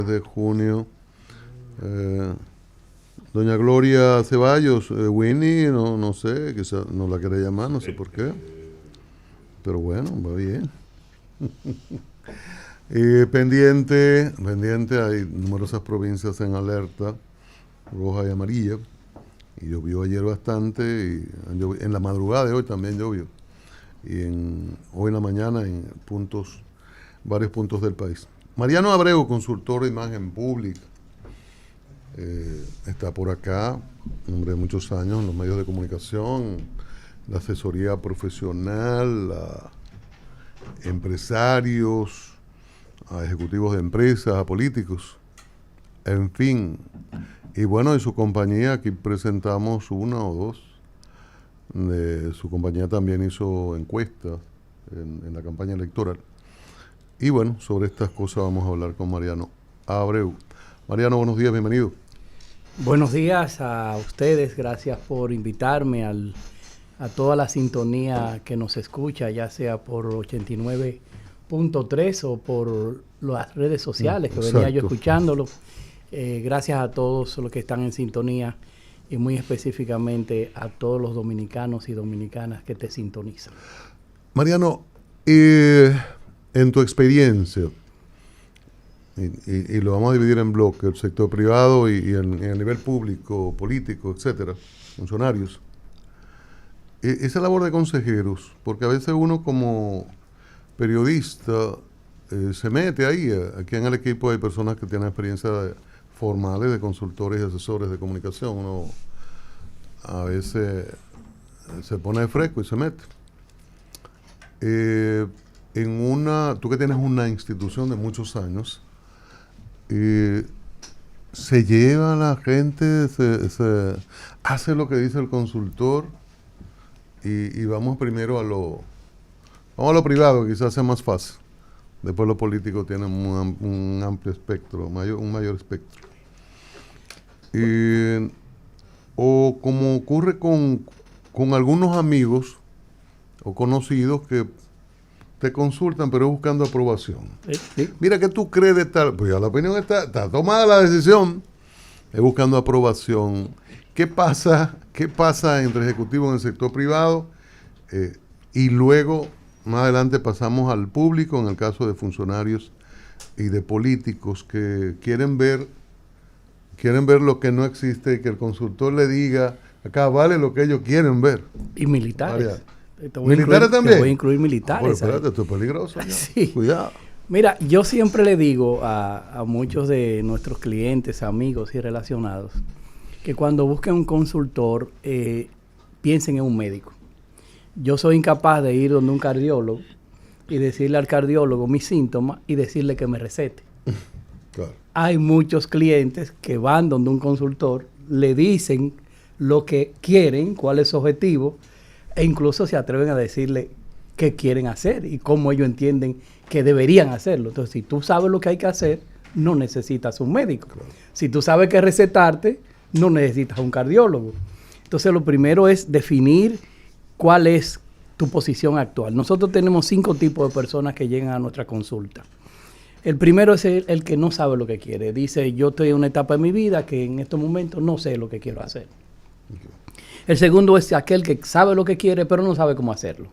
de junio. Doña Gloria Ceballos, Winnie, no sé, quizá no la quiere llamar, no sé por qué. Pero bueno, va bien. Pendiente, hay numerosas provincias en alerta roja y amarilla. Y llovió ayer bastante, y en la madrugada de hoy también llovió. Y hoy en la mañana en varios puntos del país. Mariano Abreu, consultor de imagen pública, está por acá, hombre de muchos años en los medios de comunicación, la asesoría profesional, a empresarios, a ejecutivos de empresas, a políticos, en fin. Y bueno, en su compañía, aquí presentamos una o dos. Su compañía también hizo encuestas en la campaña electoral. Y bueno, sobre estas cosas vamos a hablar con Mariano Abreu. Mariano, buenos días, bienvenido. Buenos días a ustedes, gracias por invitarme a toda la sintonía que nos escucha, ya sea por 89.3 o por las redes sociales, que venía yo escuchándolo. Gracias a todos los que están en sintonía y muy específicamente a todos los dominicanos y dominicanas que te sintonizan. Mariano, en tu experiencia, y lo vamos a dividir en bloques, el sector privado y en el nivel público, político, etcétera, funcionarios, esa labor de consejeros, porque a veces uno como periodista se mete ahí. Aquí en el equipo hay personas que tienen experiencia formales de consultores y asesores de comunicación. Uno a veces se pone de fresco y se mete. Tú que tienes una institución de muchos años, se lleva la gente, se hace lo que dice el consultor, y vamos primero a lo privado, quizás sea más fácil. Después los políticos tienen un amplio espectro, un mayor espectro. O como ocurre con algunos amigos o conocidos que te consultan, pero es buscando aprobación. Sí. Mira, ¿qué tú crees de tal? Pues ya la opinión está tomada, la decisión. Es buscando aprobación. ¿Qué pasa entre ejecutivos en el sector privado? Y luego, más adelante, pasamos al público, en el caso de funcionarios y de políticos que quieren ver lo que no existe, y que el consultor le diga, acá vale lo que ellos quieren ver. Y militares. ¿Militares también? Te voy a incluir militares. Espérate, esto es peligroso. Sí. Cuidado. Mira, yo siempre le digo a muchos de nuestros clientes, amigos y relacionados, que cuando busquen un consultor, piensen en un médico. Yo soy incapaz de ir donde un cardiólogo y decirle al cardiólogo mis síntomas y decirle que me recete. Claro. Hay muchos clientes que van donde un consultor, le dicen lo que quieren, cuál es su objetivo, e incluso se atreven a decirle qué quieren hacer y cómo ellos entienden que deberían hacerlo. Entonces, si tú sabes lo que hay que hacer, no necesitas un médico. Claro. Si tú sabes qué recetarte, no necesitas un cardiólogo. Entonces, lo primero es definir cuál es tu posición actual. Nosotros tenemos 5 tipos de personas que llegan a nuestra consulta. El primero es el que no sabe lo que quiere. Dice, yo estoy en una etapa de mi vida que en estos momentos no sé lo que quiero hacer. Okay. El segundo es aquel que sabe lo que quiere, pero no sabe cómo hacerlo.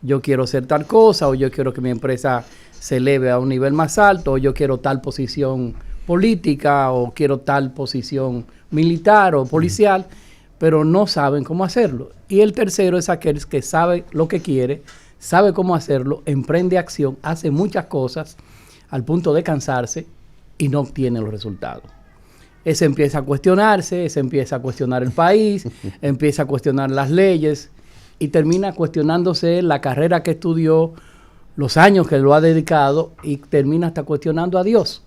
Yo quiero hacer tal cosa, o yo quiero que mi empresa se eleve a un nivel más alto, o yo quiero tal posición política, o quiero tal posición militar o policial, pero no saben cómo hacerlo. Y el tercero es aquel que sabe lo que quiere, sabe cómo hacerlo, emprende acción, hace muchas cosas al punto de cansarse y no obtiene los resultados. Ese empieza a cuestionarse, ese empieza a cuestionar el país, empieza a cuestionar las leyes y termina cuestionándose la carrera que estudió, los años que lo ha dedicado, y termina hasta cuestionando a Dios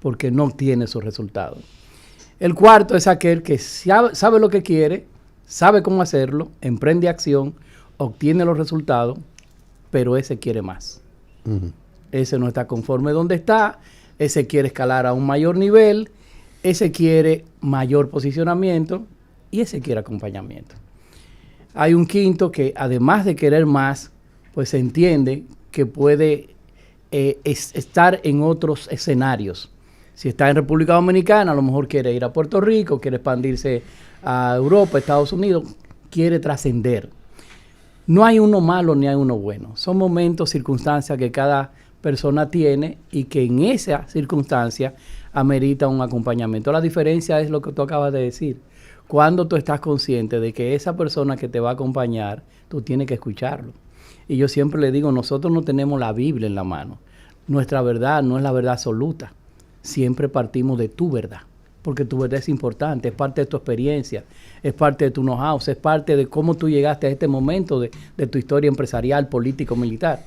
porque no obtiene sus resultados. El cuarto es aquel que sabe lo que quiere, sabe cómo hacerlo, emprende acción, obtiene los resultados, pero ese quiere más. Uh-huh. Ese no está conforme donde está, ese quiere escalar a un mayor nivel, ese quiere mayor posicionamiento y ese quiere acompañamiento. Hay un quinto que, además de querer más, pues se entiende que puede estar en otros escenarios. Si está en República Dominicana, a lo mejor quiere ir a Puerto Rico, quiere expandirse a Europa, Estados Unidos, quiere trascender. No hay uno malo ni hay uno bueno. Son momentos, circunstancias que cada persona tiene y que en esa circunstancia amerita un acompañamiento. La diferencia es lo que tú acabas de decir. Cuando tú estás consciente de que esa persona que te va a acompañar, tú tienes que escucharlo. Y yo siempre le digo, nosotros no tenemos la Biblia en la mano. Nuestra verdad no es la verdad absoluta. Siempre partimos de tu verdad, porque tu verdad es importante, es parte de tu experiencia, es parte de tu know-how, es parte de cómo tú llegaste a este momento de tu historia empresarial, político, militar.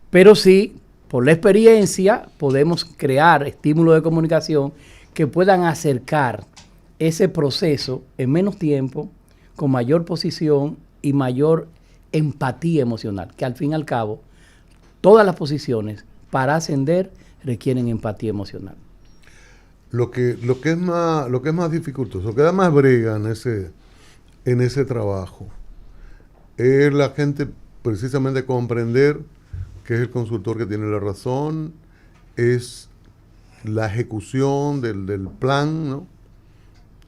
Pero sí, por la experiencia, podemos crear estímulos de comunicación que puedan acercar ese proceso en menos tiempo, con mayor posición y mayor empatía emocional, que al fin y al cabo, todas las posiciones para ascender requieren empatía emocional. Lo que es más dificultoso, lo que da más brega en ese trabajo, es la gente precisamente comprender que es el consultor que tiene la razón, es la ejecución del plan, ¿no?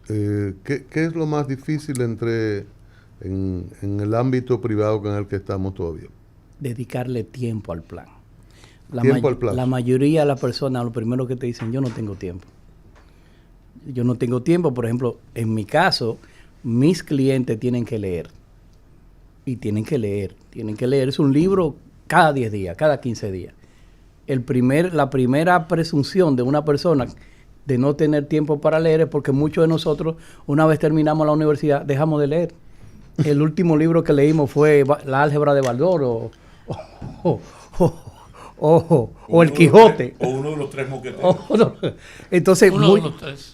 ¿Qué es lo más difícil en el ámbito privado en el que estamos todavía? Dedicarle tiempo al plan. La mayoría de las personas, lo primero que te dicen, yo no tengo tiempo. Yo no tengo tiempo, por ejemplo, en mi caso, mis clientes tienen que leer. Y tienen que leer. Es un libro cada 10 días, cada 15 días. La primera presunción de una persona de no tener tiempo para leer es porque muchos de nosotros, una vez terminamos la universidad, dejamos de leer. El último libro que leímos fue La álgebra de Baldor o El Quijote. O uno de los tres mosqueteros. Entonces,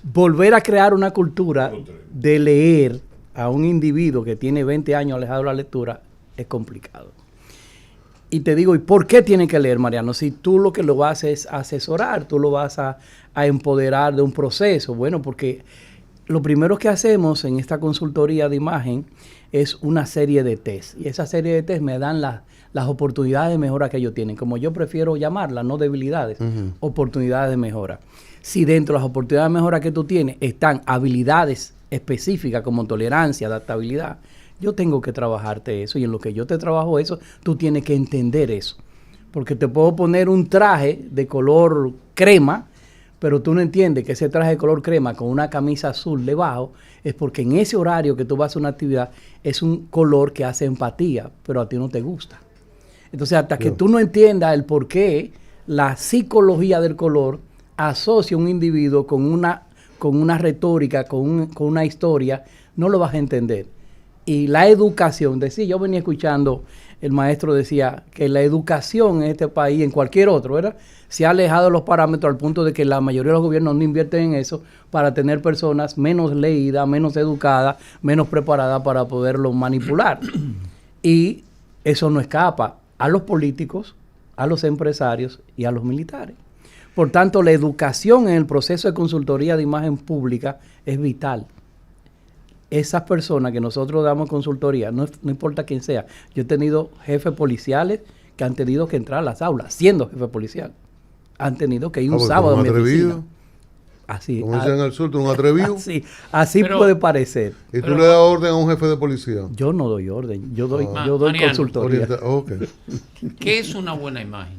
volver a crear una cultura de leer a un individuo que tiene 20 años alejado de la lectura es complicado. Y te digo, ¿y por qué tiene que leer, Mariano? Si tú lo que lo vas es asesorar, tú lo vas a empoderar de un proceso. Bueno, porque lo primero que hacemos en esta consultoría de imagen es una serie de test. Y esa serie de test me dan las oportunidades de mejora que ellos tienen. Como yo prefiero llamarlas, no debilidades, oportunidades de mejora. Si dentro de las oportunidades de mejora que tú tienes están habilidades específicas como tolerancia, adaptabilidad, yo tengo que trabajarte eso. Y en lo que yo te trabajo eso, tú tienes que entender eso. Porque te puedo poner un traje de color crema, pero tú no entiendes que ese traje de color crema con una camisa azul debajo es porque en ese horario que tú vas a hacer una actividad es un color que hace empatía, pero a ti no te gusta. Entonces, hasta que tú no entiendas el por qué la psicología del color asocia a un individuo con una retórica, con una historia, no lo vas a entender. Y la educación, yo venía escuchando, el maestro decía que la educación en este país, en cualquier otro, ¿verdad?, se ha alejado de los parámetros al punto de que la mayoría de los gobiernos no invierten en eso para tener personas menos leídas, menos educadas, menos preparadas para poderlo manipular. Y eso no escapa a los políticos, a los empresarios y a los militares. Por tanto, la educación en el proceso de consultoría de imagen pública es vital. Esas personas que nosotros damos consultoría, no importa quién sea, yo he tenido jefes policiales que han tenido que entrar a las aulas, siendo jefe policial. Han tenido que ir un sábado a mi oficina. Así. Como dicen en el sur, un atrevido. Así puede parecer. ¿Y tú le das orden a un jefe de policía? Yo no doy orden, yo doy consultoría. ¿Qué es una buena imagen?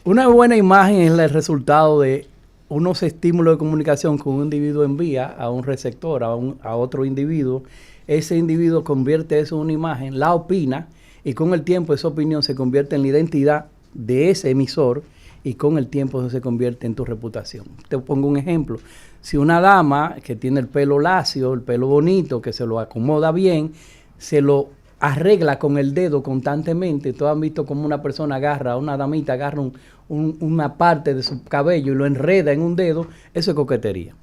Una buena imagen es el resultado de unos estímulos de comunicación que un individuo envía a un receptor, a otro individuo. Ese individuo convierte eso en una imagen, la opina, y con el tiempo esa opinión se convierte en la identidad de ese emisor, y con el tiempo eso se convierte en tu reputación. Te pongo un ejemplo. Si una dama que tiene el pelo lacio, el pelo bonito, que se lo acomoda bien, se lo arregla con el dedo constantemente, todos han visto cómo una persona una damita agarra una parte de su cabello y lo enreda en un dedo, eso es coquetería.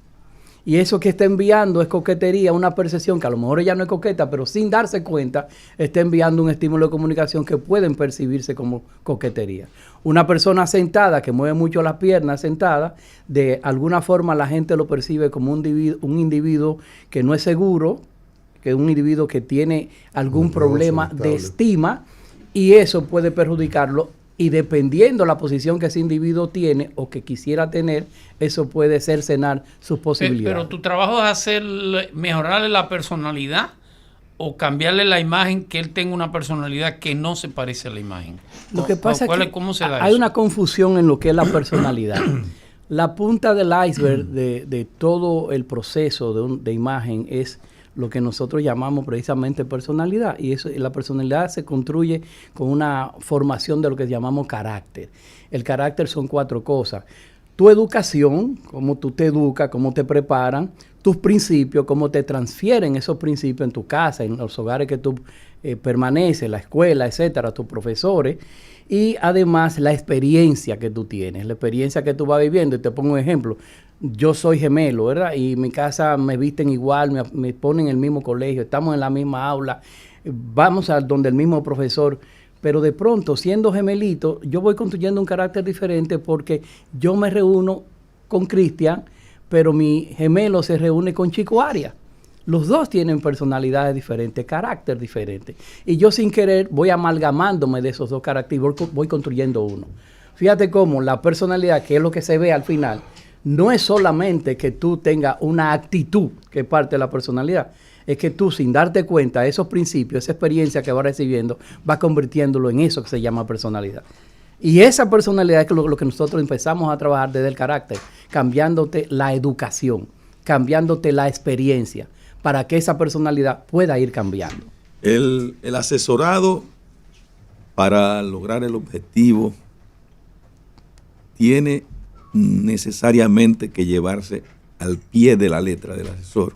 Y eso que está enviando es coquetería, una percepción que a lo mejor ella no es coqueta, pero sin darse cuenta está enviando un estímulo de comunicación que pueden percibirse como coquetería. Una persona sentada que mueve mucho las piernas sentada, de alguna forma la gente lo percibe como un individuo que no es seguro, que es un individuo que tiene algún problema de estima, y eso puede perjudicarlo Y dependiendo la posición que ese individuo tiene o que quisiera tener, eso puede cercenar sus posibilidades. Pero tu trabajo es mejorarle la personalidad o cambiarle la imagen, que él tenga una personalidad que no se parece a la imagen. Lo que pasa es que ¿cómo se da hay eso? una confusión en lo que es la personalidad. La punta del iceberg de todo el proceso de imagen es lo que nosotros llamamos precisamente personalidad, y eso, la personalidad se construye con una formación de lo que llamamos carácter. El carácter son 4 cosas: tu educación, cómo tú te educas, cómo te preparan; tus principios, cómo te transfieren esos principios en tu casa, en los hogares que tú permaneces, la escuela, etcétera, tus profesores; y además la experiencia que tú tienes, la experiencia que tú vas viviendo. Y te pongo un ejemplo: yo soy gemelo, ¿verdad? Y en mi casa me visten igual, me ponen en el mismo colegio, estamos en la misma aula, vamos a donde el mismo profesor. Pero de pronto, siendo gemelito, yo voy construyendo un carácter diferente porque yo me reúno con Cristian, pero mi gemelo se reúne con Chico Arias. Los dos tienen personalidades diferentes, carácter diferente. Y yo sin querer voy amalgamándome de esos dos caracteres, voy construyendo uno. Fíjate cómo la personalidad, que es lo que se ve al final, no es solamente que tú tengas una actitud que es parte de la personalidad, es que tú, sin darte cuenta, esos principios, esa experiencia que vas recibiendo, vas convirtiéndolo en eso que se llama personalidad. Y esa personalidad es lo que nosotros empezamos a trabajar desde el carácter, cambiándote la educación, cambiándote la experiencia, para que esa personalidad pueda ir cambiando. El asesorado, para lograr el objetivo, tiene necesariamente que llevarse al pie de la letra del asesor.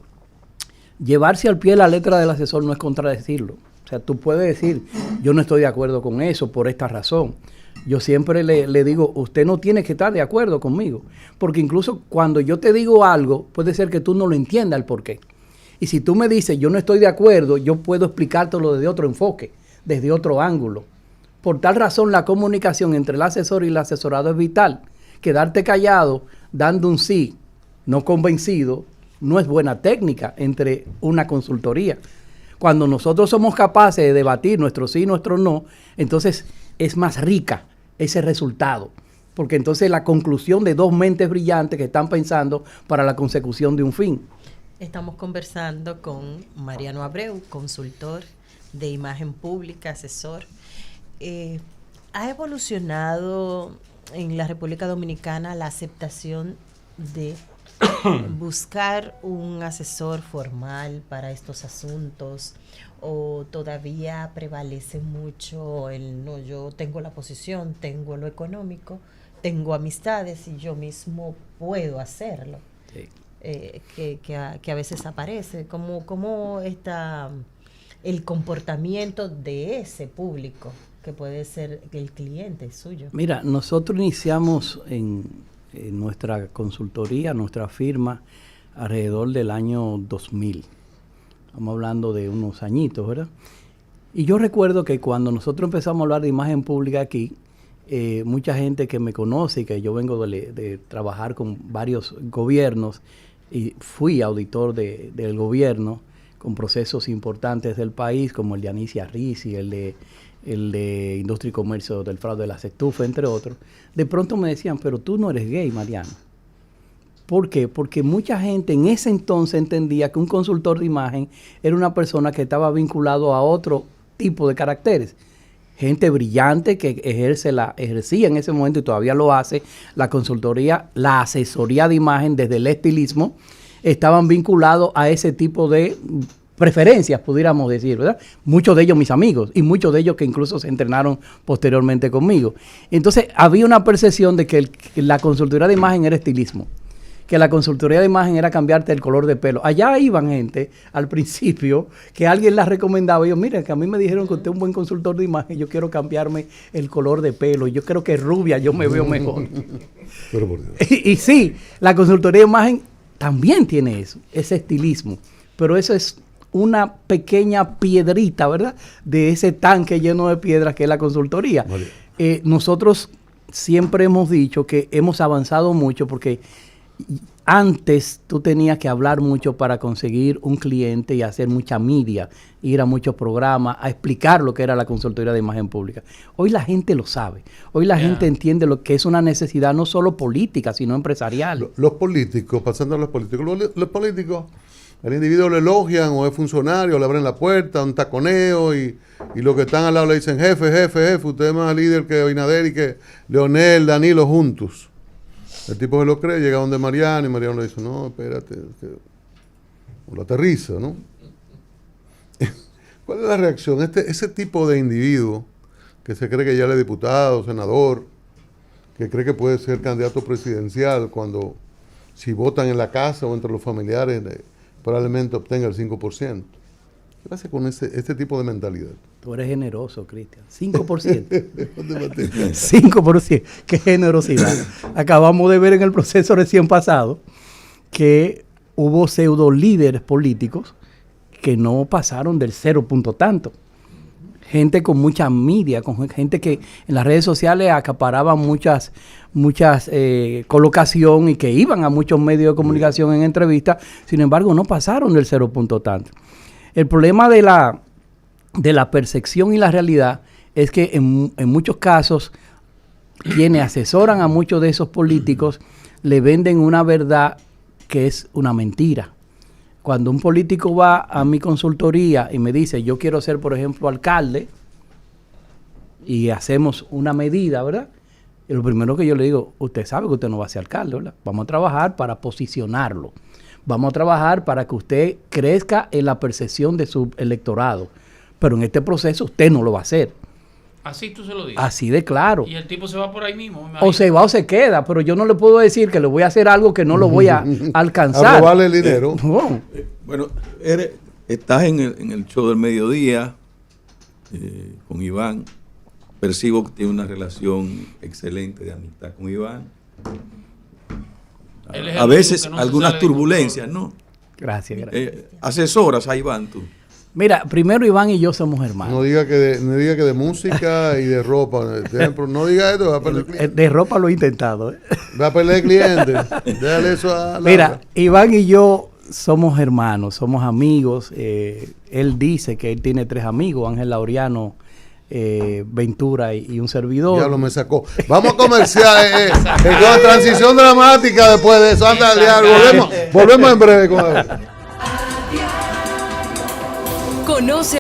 Llevarse al pie de la letra del asesor no es contradecirlo. O sea, tú puedes decir, yo no estoy de acuerdo con eso por esta razón. Yo siempre le digo, usted no tiene que estar de acuerdo conmigo, porque incluso cuando yo te digo algo, puede ser que tú no lo entiendas el porqué. Y si tú me dices, yo no estoy de acuerdo, yo puedo explicártelo desde otro enfoque, desde otro ángulo. Por tal razón, la comunicación entre el asesor y el asesorado es vital. Quedarte callado, dando un sí, no convencido, no es buena técnica entre una consultoría. Cuando nosotros somos capaces de debatir nuestro sí y nuestro no, entonces es más rica ese resultado. Porque entonces la conclusión de dos mentes brillantes que están pensando para la consecución de un fin. Estamos conversando con Mariano Abreu, consultor de imagen pública, asesor. ¿Ha evolucionado en la República Dominicana la aceptación de buscar un asesor formal para estos asuntos, o todavía prevalece mucho el no, yo tengo la posición, tengo lo económico, tengo amistades y yo mismo puedo hacerlo? Sí. Que a veces aparece, ¿cómo está el comportamiento de ese público que puede ser el cliente suyo? Mira, nosotros iniciamos en nuestra consultoría, nuestra firma, alrededor del año 2000. Estamos hablando de unos añitos, ¿verdad? Y yo recuerdo que cuando nosotros empezamos a hablar de imagen pública aquí, mucha gente que me conoce y que yo vengo de trabajar con varios gobiernos, y fui auditor del gobierno con procesos importantes del país, como el de Anicia Risi, el de Industria y Comercio del Fraude de las Estufas, entre otros. De pronto me decían, pero tú no eres gay, Mariano. ¿Por qué? Porque mucha gente en ese entonces entendía que un consultor de imagen era una persona que estaba vinculado a otro tipo de caracteres. Gente brillante que ejercía en ese momento y todavía lo hace, la consultoría, la asesoría de imagen desde el estilismo, estaban vinculados a ese tipo de preferencias, pudiéramos decir, ¿verdad? Muchos de ellos mis amigos y muchos de ellos que incluso se entrenaron posteriormente conmigo. Entonces había una percepción de que la consultoría de imagen era estilismo, que la consultoría de imagen era cambiarte el color de pelo. Allá iban gente al principio que alguien la recomendaba. Y yo, mira, que a mí me dijeron que usted es un buen consultor de imagen, yo quiero cambiarme el color de pelo, yo creo que rubia yo me veo mejor. Pero por Dios. Y sí, la consultoría de imagen también tiene eso, ese estilismo, pero eso es una pequeña piedrita, ¿verdad?, de ese tanque lleno de piedras que es la consultoría. Vale. Nosotros siempre hemos dicho que hemos avanzado mucho porque Antes tú tenías que hablar mucho para conseguir un cliente y hacer mucha media, ir a muchos programas, a explicar lo que era la consultoría de imagen pública. Hoy la gente lo sabe. Hoy la gente entiende lo que es una necesidad no solo política, sino empresarial. Los políticos, pasando a los políticos, los políticos, al individuo le elogian o es funcionario, le abren la puerta, un taconeo y los que están al lado le dicen jefe, usted es más líder que Abinader y que Leonel, Danilo juntos. El tipo se lo cree, llega donde Mariano y Mariano le dice, no, espérate, lo aterriza, ¿no? ¿Cuál es la reacción? Ese tipo de individuo que se cree que ya es diputado, senador, que cree que puede ser candidato presidencial cuando si votan en la casa o entre los familiares probablemente obtenga el 5%. ¿Qué pasa con este tipo de mentalidad? Tú eres generoso, Cristian. 5%. 5%. Qué generosidad. Acabamos de ver en el proceso recién pasado que hubo pseudo líderes políticos que no pasaron del 0 punto tanto. Gente con mucha media, con gente que en las redes sociales acaparaban muchas colocación y que iban a muchos medios de comunicación en entrevistas, sin embargo no pasaron del 0 punto tanto. El problema de la percepción y la realidad es que en muchos casos quienes asesoran a muchos de esos políticos le venden una verdad que es una mentira. Cuando un político va a mi consultoría y me dice, yo quiero ser, por ejemplo, alcalde, y hacemos una medida, ¿verdad? Y lo primero que yo le digo, usted sabe que usted no va a ser alcalde, ¿verdad? Vamos a trabajar para posicionarlo. Vamos a trabajar para que usted crezca en la percepción de su electorado. Pero en este proceso usted no lo va a hacer. Así tú se lo dices. Así de claro. Y el tipo se va por ahí mismo. O se va o se queda, pero yo no le puedo decir que le voy a hacer algo que no lo voy a alcanzar. A robarle el dinero. Bueno, estás en el show del mediodía con Iván. Percibo que tiene una relación excelente de amistad con Iván. A veces no algunas turbulencias, ¿no? Gracias. Asesoras a Iván tú. Mira, primero Iván y yo somos hermanos. No diga que de música y de ropa. No diga esto, va a perder clientes. De ropa lo he intentado. Va a perder clientes. Déjale eso a Laura. Mira, Iván y yo somos hermanos, somos amigos. Él dice que él tiene 3 amigos, Ángel Laureano, Ventura y un servidor. Ya lo me sacó. Vamos a comerciar con transición dramática después de eso. Anda, volvemos en breve con él. Conoce